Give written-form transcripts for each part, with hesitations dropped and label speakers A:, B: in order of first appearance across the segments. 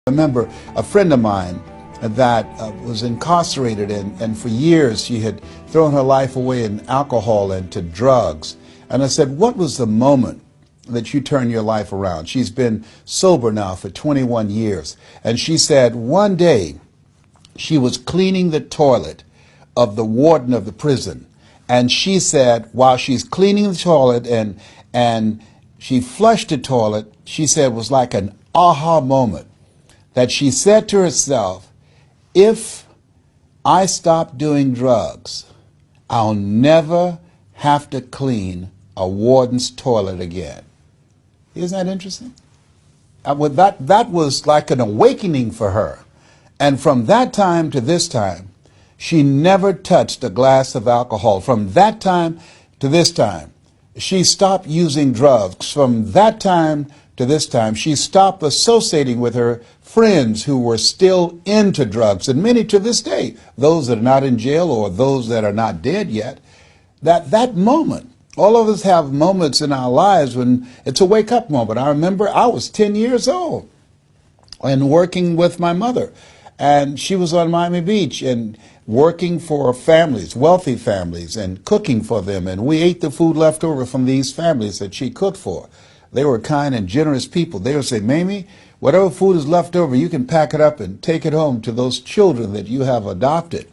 A: I remember a friend of mine that was incarcerated, and for years she had thrown her life away in alcohol and to drugs. And I said, what was the moment that you turned your life around? She's been sober now for 21 years. And she said one day she was cleaning the toilet of the warden of the prison. And she said while she's cleaning the toilet and she flushed the toilet, she said it was like an aha moment. That she said to herself, if I stop doing drugs, I'll never have to clean a warden's toilet again. Isn't that interesting? That was like an awakening for her. And from that time to this time, she never touched a glass of alcohol. From that time to this time, she stopped using drugs. From that time to this time, she stopped associating with her friends who were still into drugs, and many to this day, those that are not in jail or those that are not dead yet. That moment, all of us have moments in our lives when it's a wake-up moment. I remember I was 10 years old and working with my mother, and she was on Miami Beach and working for families, wealthy families, and cooking for them, and we ate the food left over from these families that she cooked for. They were kind and generous people. They would say, Mamie, whatever food is left over, you can pack it up and take it home to those children that you have adopted.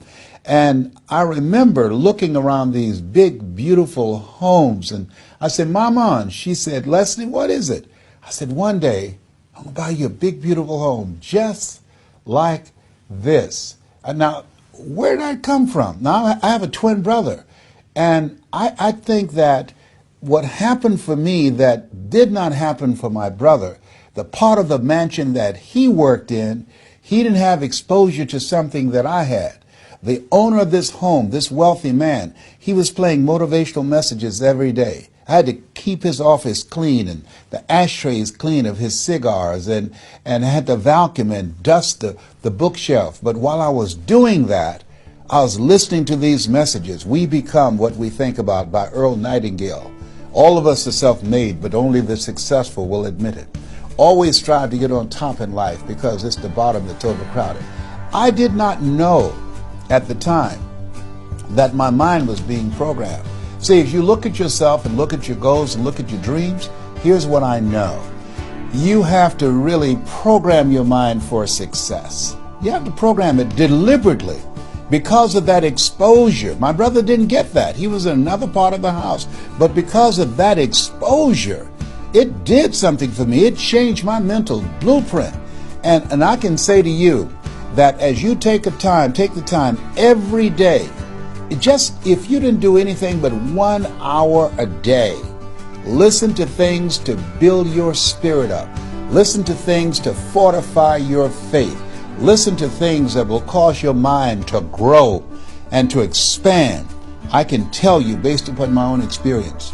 A: And I remember looking around these big, beautiful homes, and I said, Mama, and she said, Leslie, what is it? I said, one day, I'm going to buy you a big, beautiful home just like this. And now, where did I come from? Now, I have a twin brother, and I think that what happened for me that did not happen for my brother, the part of the mansion that he worked in, he didn't have exposure to something that I had. The owner of this home, this wealthy man, he was playing motivational messages every day. I had to keep his office clean and the ashtrays clean of his cigars, and I had to vacuum and dust the bookshelf. But while I was doing that, I was listening to these messages. We become what we think about, by Earl Nightingale. All of us are self-made, but only the successful will admit it. Always strive to get on top in life, because it's the bottom that's overcrowded. I did not know at the time that my mind was being programmed. See, if you look at yourself and look at your goals and look at your dreams, here's what I know. You have to really program your mind for success. You have to program it deliberately. Because of that exposure, my brother didn't get that. He was in another part of the house. But because of that exposure, it did something for me. It changed my mental blueprint. And I can say to you that as you take the time every day, if you didn't do anything but 1 hour a day, listen to things to build your spirit up. Listen to things to fortify your faith. Listen to things that will cause your mind to grow and to expand. I can tell you, based upon my own experience,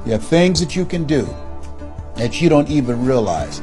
A: there are things that you can do that you don't even realize.